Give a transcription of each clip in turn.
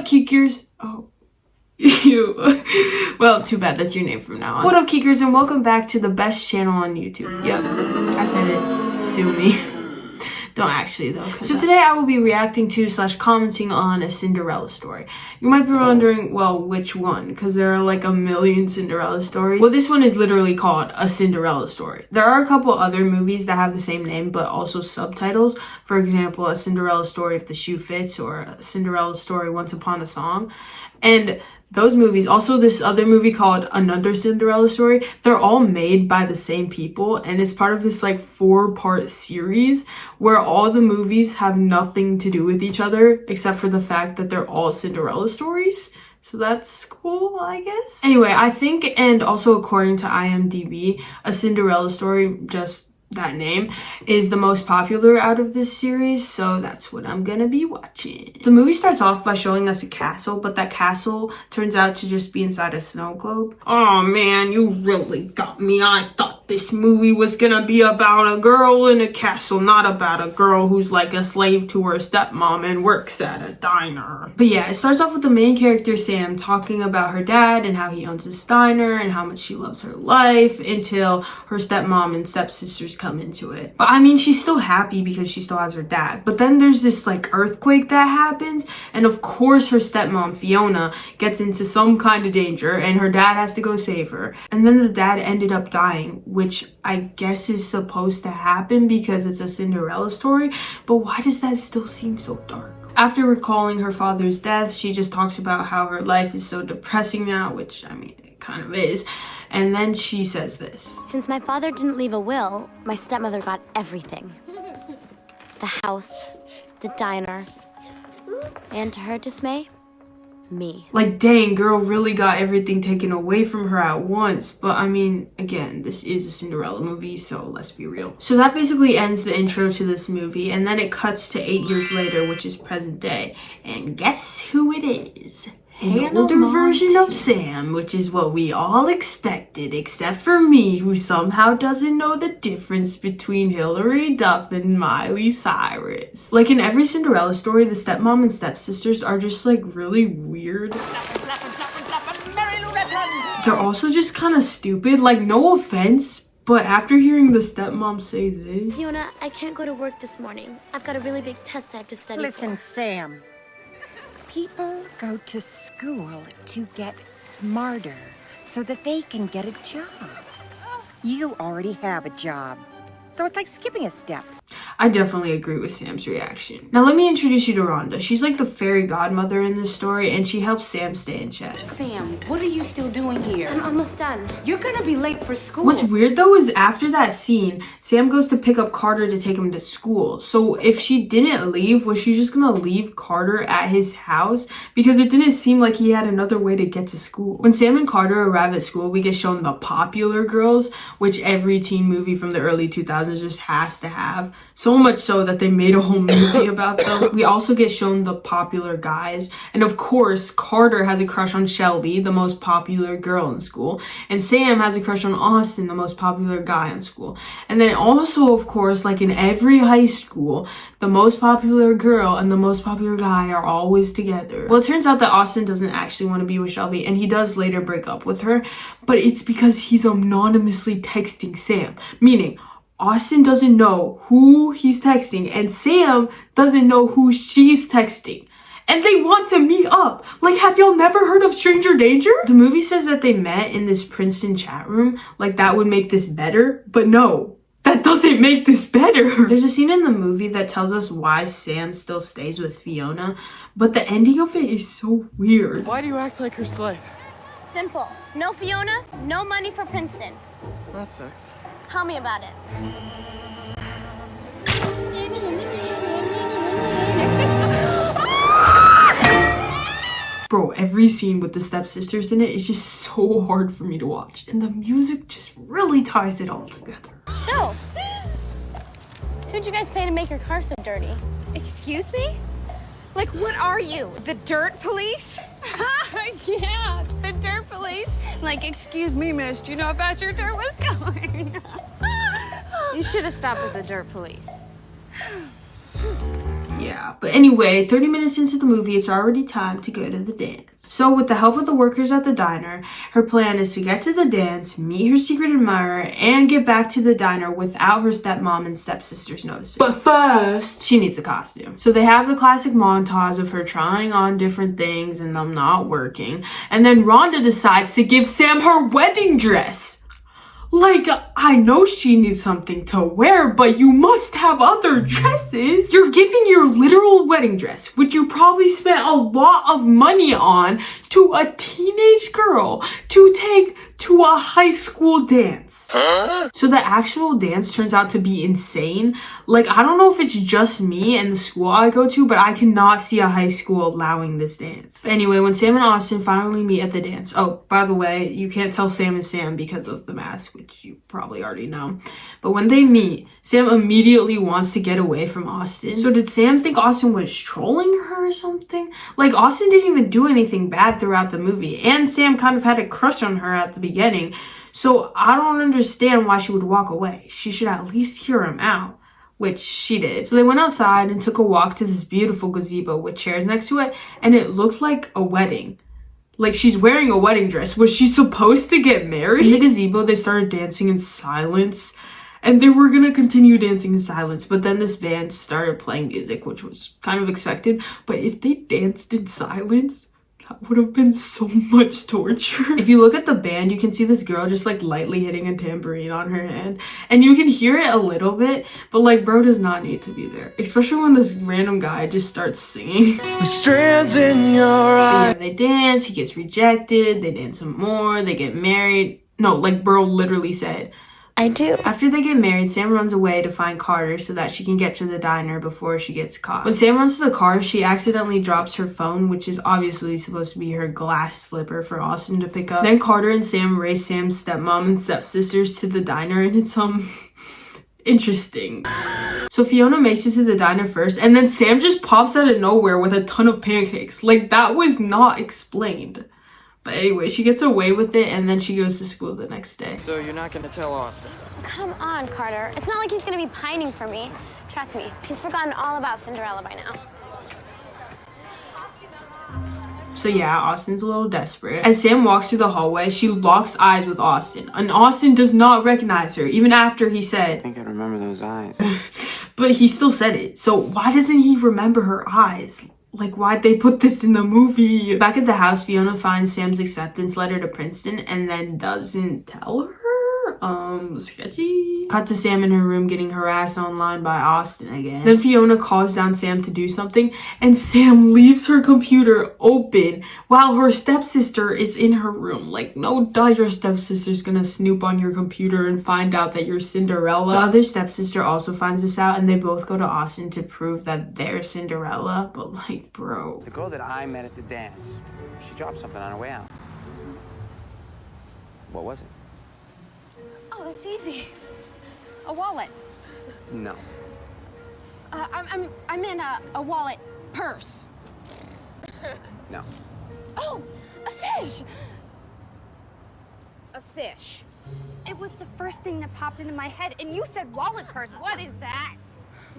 up, Keekers? Oh, you. Well, too bad. That's your name from now on. What up, Keekers, and welcome back to the best channel on YouTube. Yep, I said it. Sue me. Don't actually, though. So today I will be reacting to / commenting on a Cinderella story. You might be wondering, well, which one? Because there are like a million Cinderella stories. Well, this one is literally called A Cinderella Story. There are a couple other movies that have the same name, but also subtitles. For example, A Cinderella Story If the Shoe Fits, or A Cinderella Story Once Upon a Song. And those movies, also this other movie called Another Cinderella Story, they're all made by the same people, and it's part of this like 4-part series where all the movies have nothing to do with each other except for the fact that they're all Cinderella stories. So that's cool, I guess. Anyway, I think, and also according to IMDb, A Cinderella Story, just that name, is the most popular out of this series, so that's what I'm gonna be watching. The movie starts off by showing us a castle, but that castle turns out to just be inside a snow globe. Oh man, you really got me. I thought this movie was gonna be about a girl in a castle, not about a girl who's like a slave to her stepmom and works at a diner. But yeah, it starts off with the main character, Sam, talking about her dad and how he owns this diner and how much she loves her life, until her stepmom and stepsisters come into it. But I mean, she's still happy because she still has her dad. But then there's this like earthquake that happens, and of course her stepmom Fiona gets into some kind of danger and her dad has to go save her. And then the dad ended up dying, which I guess is supposed to happen because it's a Cinderella story, but why does that still seem so dark? After recalling her father's death, she just talks about how her life is so depressing now, which I mean, it kind of is. And then she says this. Since my father didn't leave a will, my stepmother got everything. The house, the diner, and to her dismay, me. Like, dang, girl really got everything taken away from her at once. But I mean, again, this is a Cinderella movie, so let's be real. So that basically ends the intro to this movie, and then it cuts to 8 years later, which is present day. And guess who it is? An older version of Sam, which is what we all expected, except for me, who somehow doesn't know the difference between Hilary Duff and Miley Cyrus. Like in every Cinderella story, the stepmom and stepsisters are just like really weird. They're also just kind of stupid, like no offense, but after hearing the stepmom say this... Fiona, I can't go to work this morning. I've got a really big test I have to study Listen, for. Sam. People go to school to get smarter so that they can get a job. You already have a job, so it's like skipping a step. I definitely agree with Sam's reaction. Now let me introduce you to Rhonda. She's like the fairy godmother in this story, and she helps Sam stay in check. Sam, what are you still doing here? I'm almost done. You're gonna be late for school. What's weird though is after that scene, Sam goes to pick up Carter to take him to school. So if she didn't leave, was she just gonna leave Carter at his house? Because it didn't seem like he had another way to get to school. When Sam and Carter arrive at school, we get shown the popular girls, which every teen movie from the early 2000s just has to have. So much so that they made a whole movie about them. We also get shown the popular guys. And of course, Carter has a crush on Shelby, the most popular girl in school. And Sam has a crush on Austin, the most popular guy in school. And then also, of course, like in every high school, the most popular girl and the most popular guy are always together. Well, it turns out that Austin doesn't actually want to be with Shelby, and he does later break up with her. But it's because he's anonymously texting Sam. Meaning, Austin doesn't know who he's texting, and Sam doesn't know who she's texting. And they want to meet up. Like, have y'all never heard of stranger danger? The movie says that they met in this Princeton chat room. Like, that would make this better. But no, that doesn't make this better. There's a scene in the movie that tells us why Sam still stays with Fiona. But the ending of it is so weird. Why do you act like her slave? Simple. No Fiona, no money for Princeton. That sucks. Tell me about it. Bro, every scene with the stepsisters in it is just so hard for me to watch. And the music just really ties it all together. So, who'd you guys pay to make your car so dirty? Excuse me? Like, what are you? The dirt police? Yeah, the dirt police. Like, excuse me, miss, do you know how fast your dirt was going? You should have stopped with the dirt police. Yeah, but anyway, 30 minutes into the movie, it's already time to go to the dance. So with the help of the workers at the diner, her plan is to get to the dance, meet her secret admirer, and get back to the diner without her stepmom and stepsisters noticing. But first, she needs a costume. So they have the classic montage of her trying on different things and them not working. And then Rhonda decides to give Sam her wedding dress. Like, I know she needs something to wear, but you must have other dresses. You're giving your literal wedding dress, which you probably spent a lot of money on, to a teenage girl to take to a high school dance. So the actual dance turns out to be insane. Like, I don't know if it's just me and the school I go to, but I cannot see a high school allowing this dance. Anyway, when Sam and Austin finally meet at the dance, oh, by the way, you can't tell Sam is Sam because of the mask, which you probably already know. But when they meet, Sam immediately wants to get away from Austin. So did Sam think Austin was trolling her or something? Like, Austin didn't even do anything bad throughout the movie, and Sam kind of had a crush on her at the beginning. So I don't understand why she would walk away. She should at least hear him out, which she did. So they went outside and took a walk to this beautiful gazebo with chairs next to it, and it looked like a wedding. Like, she's wearing a wedding dress. Was she supposed to get married? In the gazebo, they started dancing in silence, and they were gonna continue dancing in silence, but then this band started playing music, which was kind of expected. But if they danced in silence, that would have been so much torture. If you look at the band, you can see this girl just like lightly hitting a tambourine on her hand, and you can hear it a little bit, but like, bro does not need to be there, especially when this random guy just starts singing. The strands in your eyes. Yeah, they dance, he gets rejected, they dance some more, they get married. No, like, bro literally said, I do. after they get married, Sam runs away to find Carter so that she can get to the diner before she gets caught. When Sam runs to the car, she accidentally drops her phone, which is obviously supposed to be her glass slipper for Austin to pick up. Then Carter and Sam race Sam's stepmom and stepsisters to the diner, and it's interesting. So Fiona makes it to the diner first, and then Sam just pops out of nowhere with a ton of pancakes. Like, that was not explained. But anyway, she gets away with it, and then she goes to school the next day. So you're not gonna tell Austin? Come on, Carter. It's not like he's gonna be pining for me. Trust me, he's forgotten all about Cinderella by now. So yeah, Austin's a little desperate. As Sam walks through the hallway, she locks eyes with Austin, and Austin does not recognize her, even after he said, I think I remember those eyes. but he still said it. So why doesn't he remember her eyes? Like, why'd they put this in the movie? Back at the house, Fiona finds Sam's acceptance letter to Princeton and then doesn't tell her? Sketchy. Cut to Sam in her room getting harassed online by Austin again. Then Fiona calls down Sam to do something, and Sam leaves her computer open while her stepsister is in her room. Like, no duh, your stepsister's gonna snoop on your computer and find out that you're Cinderella. The other stepsister also finds this out, and they both go to Austin to prove that they're Cinderella. But like, bro. The girl that I met at the dance, she dropped something on her way out. What was it? Oh, that's easy. A wallet. No. I meant a wallet purse. No. Oh, a fish. A fish. It was the first thing that popped into my head, and you said wallet purse. What is that?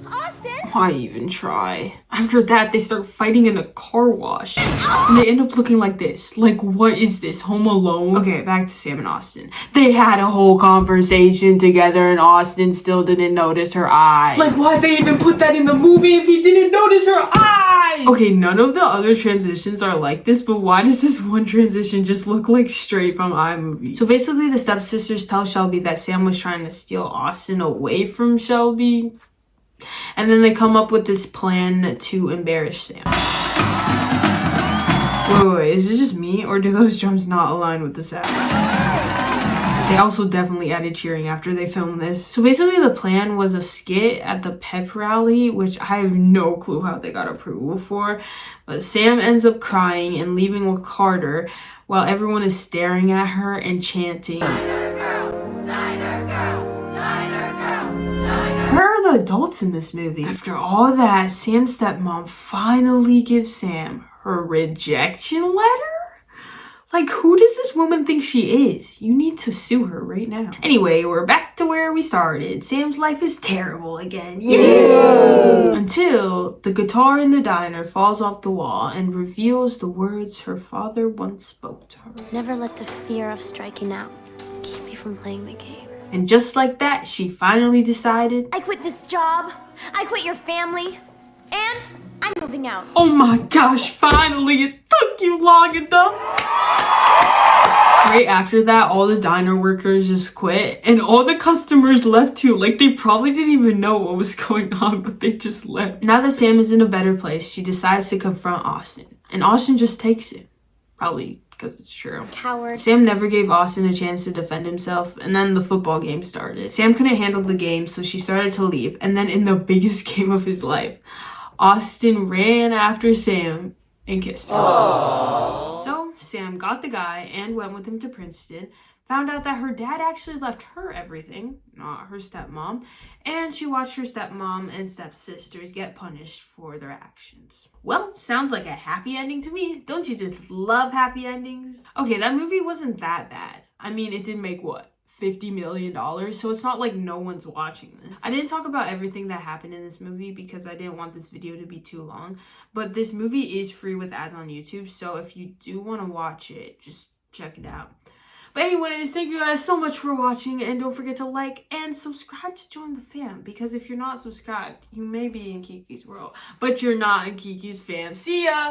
Austin? Why even try? After that, they start fighting in a car wash. And they end up looking like this. Like, what is this? Home Alone? Okay, back to Sam and Austin. They had a whole conversation together, and Austin still didn't notice her eyes. Like, why'd they even put that in the movie if he didn't notice her eyes? Okay, none of the other transitions are like this, but why does this one transition just look like straight from iMovie? So basically, the stepsisters tell Shelby that Sam was trying to steal Austin away from Shelby. And then they come up with this plan to embarrass Sam. Wait, is it just me, or do those drums not align with the sound? They also definitely added cheering after they filmed this. So basically the plan was a skit at the pep rally, which I have no clue how they got approval for. But Sam ends up crying and leaving with Carter while everyone is staring at her and chanting. Where are the adults in this movie? After all that, Sam's stepmom finally gives Sam her rejection letter? Like, who does this woman think she is? You need to sue her right now. Anyway, we're back to where we started. Sam's life is terrible again. Yeah! Until the guitar in the diner falls off the wall and reveals the words her father once spoke to her. Never let the fear of striking out keep you from playing the game. And just like that, she finally decided, I quit this job. I quit your family. And I'm moving out. oh my gosh, finally, it took you long enough. Right after that, all the diner workers just quit and all the customers left too. Like, they probably didn't even know what was going on, but they just left. Now that Sam is in a better place, she decides to confront Austin. And Austin just takes it. Probably because it's true. Coward. Sam never gave Austin a chance to defend himself, and then the football game started. Sam couldn't handle the game, so she started to leave. And then in the biggest game of his life, Austin ran after Sam and kissed her. Aww. So Sam got the guy and went with him to Princeton, found out that her dad actually left her everything, not her stepmom, and she watched her stepmom and stepsisters get punished for their actions. Well, sounds like a happy ending to me. Don't you just love happy endings? Okay, that movie wasn't that bad. I mean, it did make what? $50 million, so it's not like no one's watching this. I didn't talk about everything that happened in this movie because I didn't want this video to be too long, but this movie is free with ads on YouTube, so if you do want to watch it, just check it out. But anyways, thank you guys so much for watching, and don't forget to like and subscribe to join the fam, because if you're not subscribed, you may be in Kiki's world, but you're not in Kiki's fam. See ya!